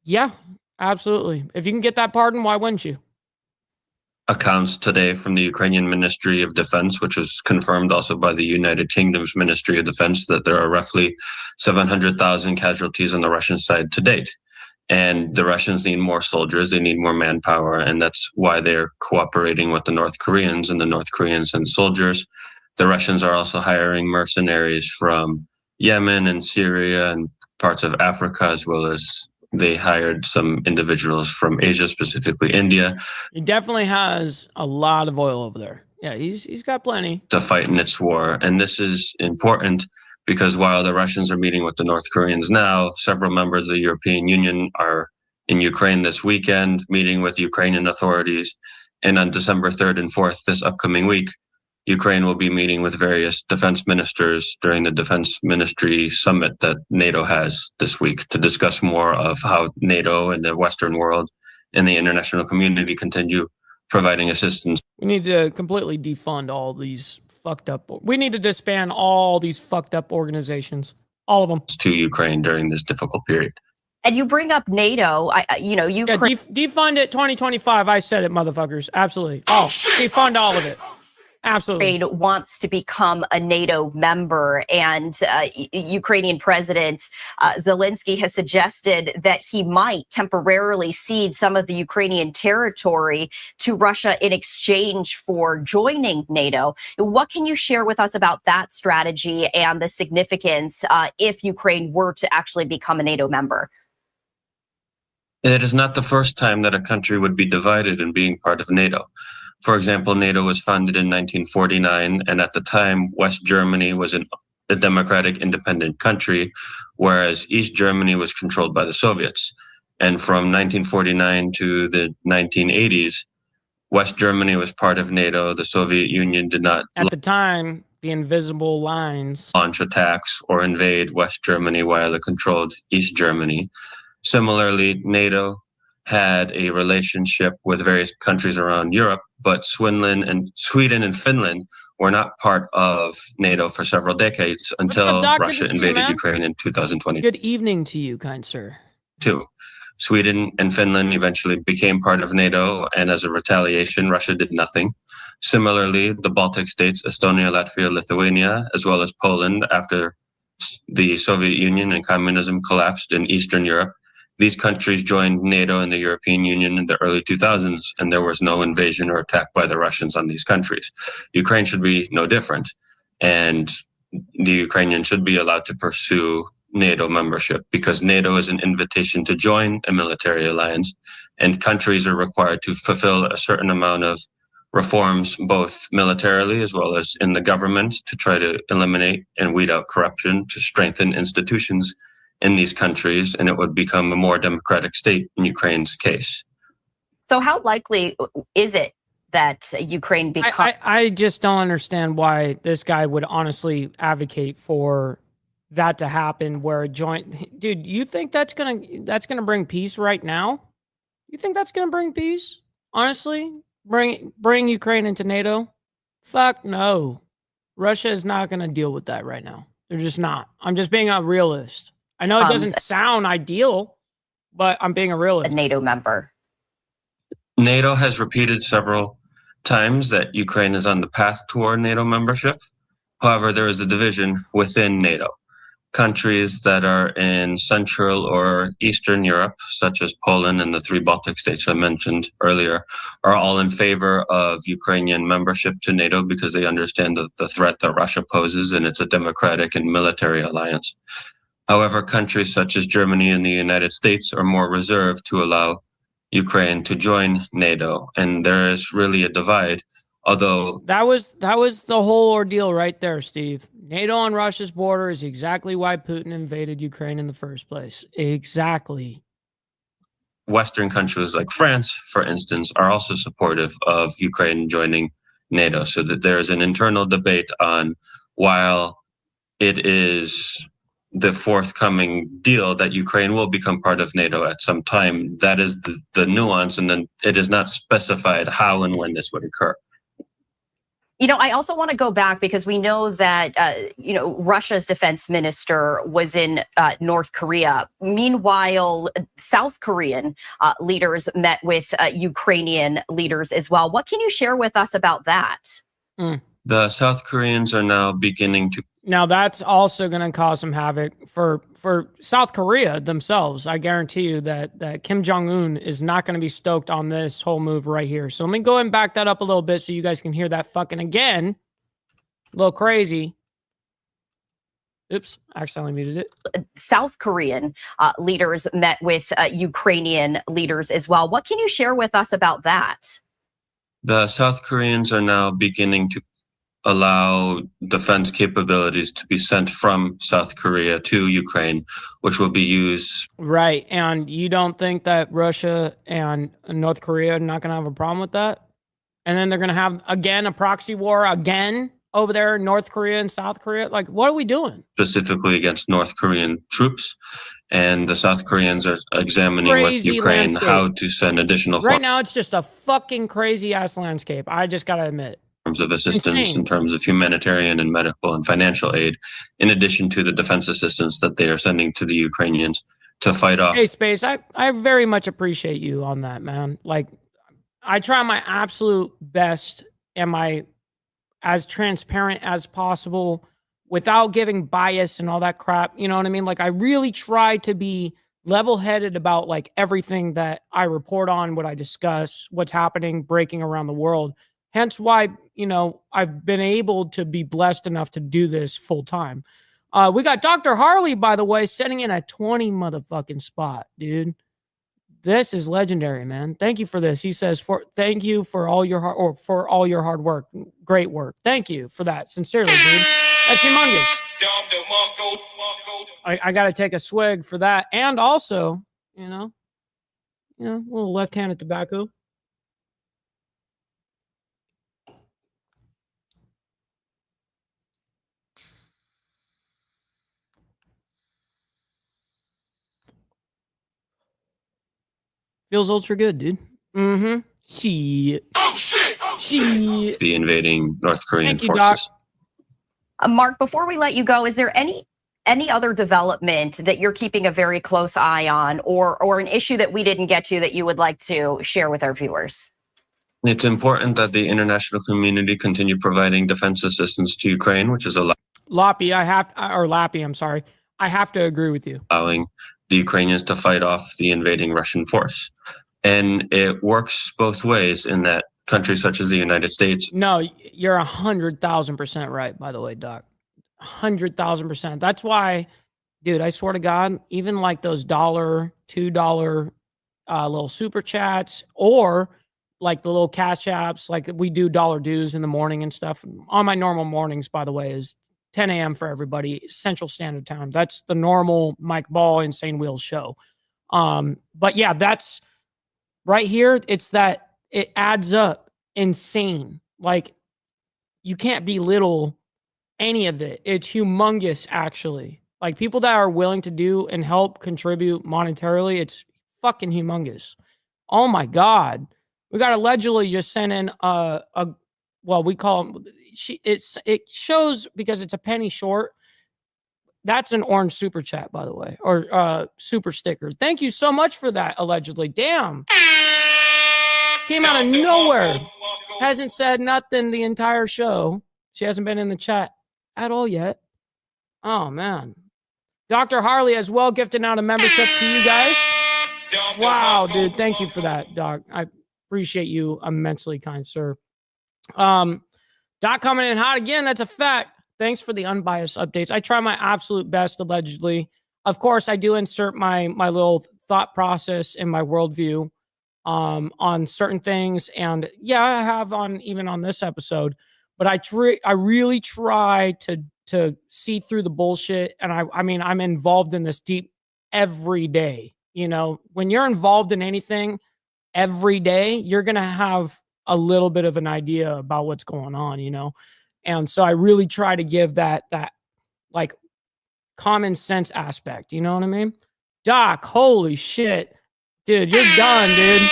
yeah, absolutely. If you can get that pardon, why wouldn't you? Accounts today from the Ukrainian Ministry of Defense, which was confirmed also by the United Kingdom's Ministry of Defense, that there are roughly 700,000 casualties on the Russian side to date. And the Russians need more soldiers, they need more manpower, and that's why they're cooperating with the North Koreans, and the North Koreans send soldiers. The Russians are also hiring mercenaries from Yemen and Syria and parts of Africa, as well as They hired some individuals from Asia, specifically India. He definitely has a lot of oil over there. Yeah, he's got plenty. To fight in its war. And this is important because while the Russians are meeting with the North Koreans now, several members of the European Union are in Ukraine this weekend, meeting with Ukrainian authorities. And on December 3rd and 4th, this upcoming week, Ukraine will be meeting with various defense ministers during the defense ministry summit that NATO has this week to discuss more of how NATO and the Western world and the international community continue providing assistance. We need to completely defund all these fucked up. We need to disband all these fucked up organizations, all of them, to Ukraine during this difficult period. And you bring up NATO, Ukraine. Yeah, defund it 2025. I said it, motherfuckers. Absolutely. Oh, defund all of it. Absolutely. Ukraine wants to become a NATO member, and Ukrainian President Zelensky has suggested that he might temporarily cede some of the Ukrainian territory to Russia in exchange for joining NATO. What can you share with us about that strategy and the significance if Ukraine were to actually become a NATO member? It is not the first time that a country would be divided in being part of NATO. For example, NATO was founded in 1949, and at the time, West Germany was a democratic independent country, whereas East Germany was controlled by the Soviets. And from 1949 to the 1980s, West Germany was part of NATO. The Soviet Union did not, at the time, the invisible lines, launch attacks or invade West Germany while it controlled East Germany. Similarly, NATO had a relationship with various countries around Europe, but Sweden and Finland were not part of NATO for several decades until Russia invaded Ukraine in 2020. Good evening to you, kind sir. Sweden and Finland eventually became part of NATO, and as a retaliation, Russia did nothing. Similarly, the Baltic states, Estonia, Latvia, Lithuania, as well as Poland, after the Soviet Union and communism collapsed in Eastern Europe, these countries joined NATO and the European Union in the early 2000s, and there was no invasion or attack by the Russians on these countries. Ukraine should be no different, and the Ukrainians should be allowed to pursue NATO membership because NATO is an invitation to join a military alliance, and countries are required to fulfill a certain amount of reforms, both militarily as well as in the government, to try to eliminate and weed out corruption, to strengthen institutions in these countries, and it would become a more democratic state in Ukraine's case. So how likely is it that Ukraine becomes... I just don't understand why this guy would honestly advocate for that to happen, where a joint... Dude, you think that's gonna bring peace right now? You think that's gonna bring peace? Honestly? Bring Ukraine into NATO? Fuck no. Russia is not gonna deal with that right now. They're just not. I'm just being a realist. I know it doesn't sound ideal, but I'm being a realist. A NATO member. NATO has repeated several times that Ukraine is on the path toward NATO membership. However, there is a division within NATO. Countries that are in Central or Eastern Europe, such as Poland and the 3 Baltic states I mentioned earlier, are all in favor of Ukrainian membership to NATO because they understand the threat that Russia poses, and it's a democratic and military alliance. However, countries such as Germany and the United States are more reserved to allow Ukraine to join NATO, and there is really a divide. Although that was the whole ordeal right there, Steve. NATO on Russia's border is exactly why Putin invaded Ukraine in the first place. Exactly. Western countries like France, for instance, are also supportive of Ukraine joining NATO, so that there's an internal debate on, while it is the forthcoming deal that Ukraine will become part of NATO at some time, that is the nuance, and then it is not specified how and when this would occur. I also want to go back because we know that, Russia's defense minister was in North Korea. Meanwhile, South Korean leaders met with Ukrainian leaders as well. What can you share with us about that? The South Koreans are now beginning to... Now, that's also going to cause some havoc for South Korea themselves. I guarantee you that Kim Jong-un is not going to be stoked on this whole move right here. So let me go ahead and back that up a little bit so you guys can hear that fucking again. A little crazy. Oops, accidentally muted it. South Korean leaders met with Ukrainian leaders as well. What can you share with us about that? The South Koreans are now beginning to allow defense capabilities to be sent from South Korea to Ukraine, which will be used. Right. And you don't think that Russia and North Korea are not going to have a problem with that? And then they're going to have, again, a proxy war again over there in North Korea and South Korea? Like, what are we doing? Specifically against North Korean troops. And the South Koreans are examining with Ukraine how to send additional right now, it's just a fucking crazy ass landscape. I just got to admit. Forms of assistance in terms of humanitarian and medical and financial aid, in addition to the defense assistance that they are sending to the Ukrainians to fight off. Hey, Space, I very much appreciate you on that, man. Like, I try my absolute best. Am I as transparent as possible without giving bias and all that crap? You know what I mean? Like, I really try to be level-headed about like everything that I report on, what I discuss, what's happening, breaking around the world. Hence why, you know, I've been able to be blessed enough to do this full time. We got Dr. Harley, by the way, sitting in a 20 motherfucking spot, dude. This is legendary, man. Thank you for this. He says, thank you for all your hard work. Great work. Thank you for that. Sincerely, dude. That's humongous. I got to take a swig for that. And also, you know, a little left-handed tobacco. Feels ultra good, dude. Mm-hmm. Shit. Oh, shit. Oh, shit. The invading North Korean forces. Doc. Mark, before we let you go, is there any other development that you're keeping a very close eye on, or an issue that we didn't get to that you would like to share with our viewers? It's important that the international community continue providing defense assistance to Ukraine, which is Lappy, I'm sorry. I have to agree with you. Allowing the Ukrainians to fight off the invading Russian force. And it works both ways in that countries such as the United States. No, you're 100,000% right, by the way, Doc. 100,000%. That's why, dude, I swear to God, even like those $1, $2 little super chats, or like the little cash apps, like we do dollar dues in the morning and stuff. On my normal mornings, by the way, is 10 a.m. for everybody, Central Standard Time. That's the normal Mike Ball Insane Wheels show. But yeah, that's right here. It's that it adds up insane. Like, you can't belittle any of it. It's humongous, actually. Like, people that are willing to do and help contribute monetarily, it's fucking humongous. Oh my God. We got allegedly just sent in well, we call them, it shows because it's a penny short. That's an orange super chat, by the way, or super sticker. Thank you so much for that, allegedly. Damn. Came out of nowhere. Hasn't said nothing the entire show. She hasn't been in the chat at all yet. Oh, man. Dr. Harley as well gifting out a membership to you guys. Wow, dude. Thank you for that, Doc. I appreciate you immensely, kind sir. Doc coming in hot again. That's a fact. Thanks for the unbiased updates. I try my absolute best, allegedly. Of course, I do insert my little thought process and my worldview on certain things. And yeah, I have even on this episode, but I really try to see through the bullshit. And I mean, I'm involved in this deep every day. You know, when you're involved in anything every day, you're going to have a little bit of an idea about what's going on, you know? And so I really try to give that like common sense aspect, you know what I mean? Doc, holy shit. Dude, you're done, dude.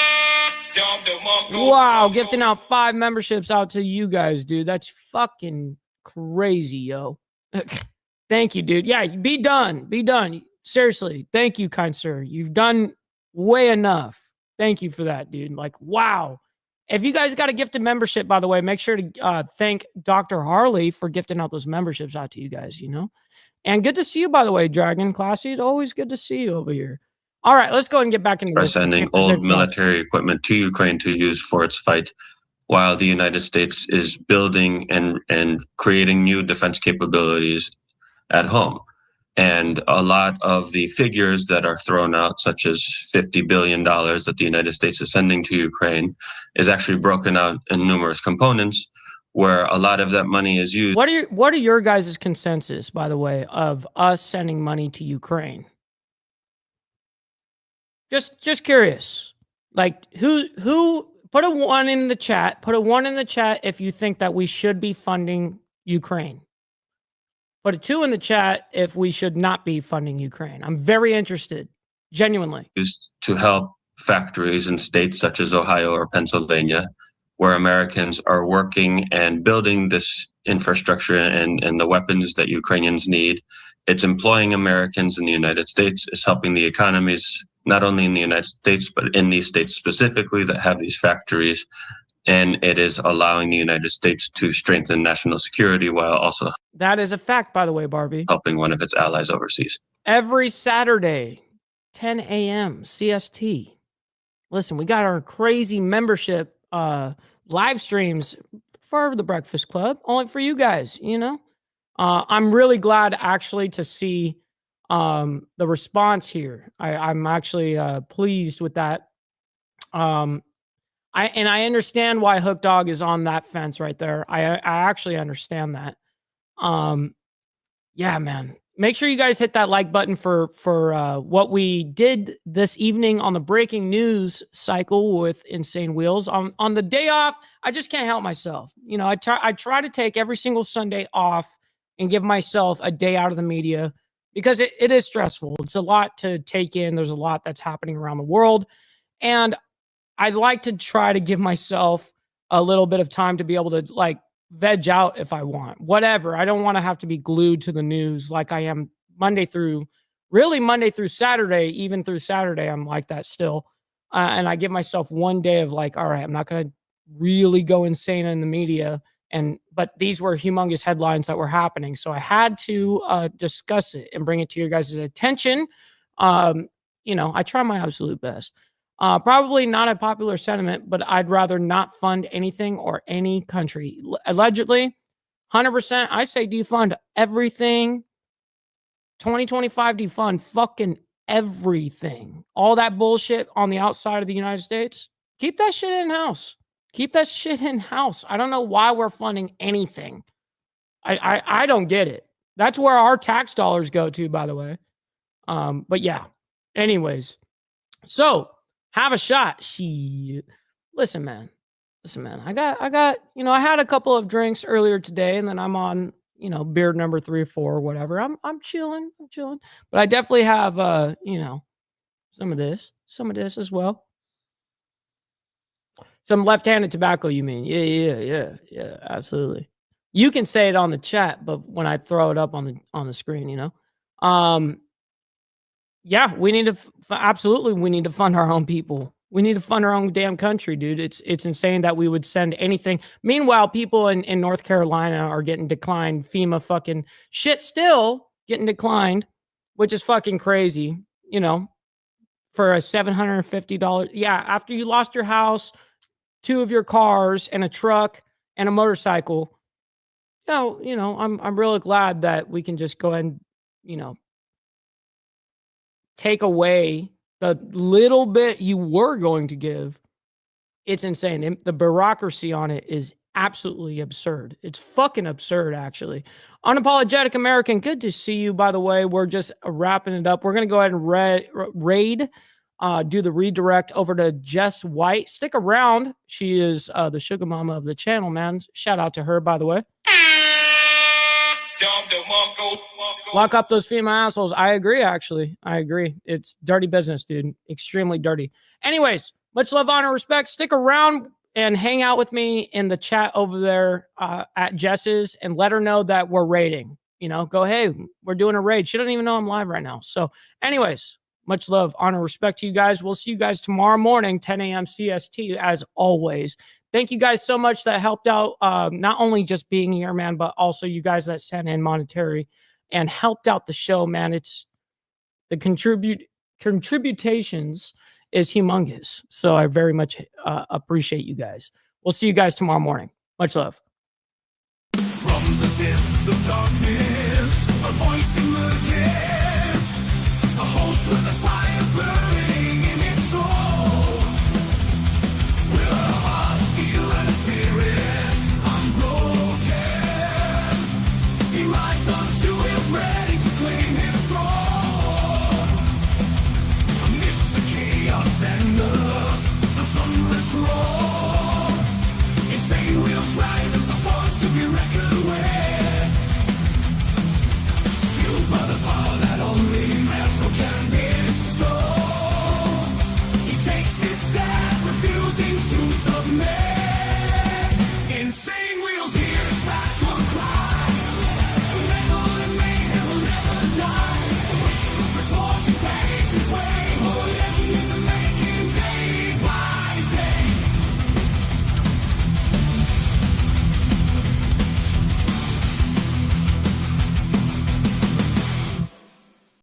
Wow, gifting out 5 memberships out to you guys, dude. That's fucking crazy, yo. Thank you, dude. Yeah, be done. Be done. Seriously, thank you, kind sir. You've done way enough. Thank you for that, dude. Like, wow. If you guys got a gifted membership, by the way, make sure to thank Dr. Harley for gifting out those memberships out to you guys, you know? And good to see you, by the way, Dragon Classy. It's always good to see you over here. All right, let's go and get back into this. Sending old military equipment to Ukraine to use for its fight, while the United States is building and creating new defense capabilities at home. And a lot of the figures that are thrown out, such as $50 billion that the United States is sending to Ukraine, is actually broken out in numerous components where a lot of that money is used. What are your guys' consensus, by the way, of us sending money to Ukraine? Just curious. Like, who put a 1 in the chat. Put a 1 in the chat if you think that we should be funding Ukraine. Put a 2 in the chat if we should not be funding Ukraine. I'm very interested, genuinely. Used to help factories in states such as Ohio or Pennsylvania, where Americans are working and building this infrastructure and the weapons that Ukrainians need. It's employing Americans in the United States. It's helping the economies, not only in the United States, but in these states specifically that have these factories. And it is allowing the United States to strengthen national security while also... That is a fact, by the way, Barbie. ...helping one of its allies overseas. Every Saturday, 10 a.m. CST. Listen, we got our crazy membership live streams for the Breakfast Club, only for you guys, you know? I'm really glad, actually, to see the response here. I'm actually pleased with that. I understand why Hook Dog is on that fence right there. I actually understand that. Yeah, man. Make sure you guys hit that like button for what we did this evening on the breaking news cycle with Insane Wheels. On the day off, I just can't help myself. You know, I try to take every single Sunday off and give myself a day out of the media because it is stressful. It's a lot to take in. There's a lot that's happening around the world. And I like to try to give myself a little bit of time to be able to like veg out if I want, whatever. I don't want to have to be glued to the news like I am Monday through Saturday. Even through Saturday, I'm like that still. And I give myself one day of like, all right, I'm not going to really go insane in the media. But these were humongous headlines that were happening. So I had to discuss it and bring it to your guys' attention. You know, I try my absolute best. Probably not a popular sentiment, but I'd rather not fund anything or any country. Allegedly, 100%, I say defund everything. 2025, defund fucking everything. All that bullshit on the outside of the United States, keep that shit in-house. Keep that shit in-house. I don't know why we're funding anything. I don't get it. That's where our tax dollars go to, by the way. But yeah, anyways. So, have a shot. Shit. Listen, man. I got, you know, I had a couple of drinks earlier today, and then I'm on, you know, beer number 3 or 4 or whatever. I'm chilling. But I definitely have you know, some of this as well. Some left-handed tobacco, you mean? Yeah, absolutely. You can say it on the chat, but when I throw it up on the screen, you know. Yeah, we need to absolutely. We need to fund our own people. We need to fund our own damn country, dude. It's insane that we would send anything. Meanwhile, people in North Carolina are getting declined. FEMA fucking shit still getting declined, which is fucking crazy. You know, for a $750. Yeah, after you lost your house, 2 of your cars, and a truck and a motorcycle. You know, I'm really glad that we can just go ahead and, you know, take away the little bit you were going to give. It's insane. The bureaucracy on it is absolutely absurd. It's fucking absurd, actually. Unapologetic American, good to see you, by the way. We're just wrapping it up. We're going to go ahead and do the redirect over to Jess White. Stick around. She is the sugar mama of the channel, man. Shout out to her, by the way. Lock up those female assholes. I agree, actually. I agree. It's dirty business, dude. Extremely dirty. Anyways, much love, honor, respect. Stick around and hang out with me in the chat over there at Jess's and let her know that we're raiding. You know, go, hey, we're doing a raid. She doesn't even know I'm live right now. So anyways, much love, honor, respect to you guys. We'll see you guys tomorrow morning, 10 a.m. CST, as always. Thank you guys so much that helped out, not only just being here, man, but also you guys that sent in monetary and helped out the show, man. It's the contributions is humongous. So I very much appreciate you guys. We'll see you guys tomorrow morning. Much love. From the depths of darkness, a voice emerges, a host with a fire burning in his soul. With a heart, steel, and a spirit unbroken, he rides on to his ready to claim his throne. Amidst the chaos and the thunderous roar, insane wheels rise as a force to be reckoned with. Fueled by the power that only metal can bestow, he takes his stand, refusing to submit.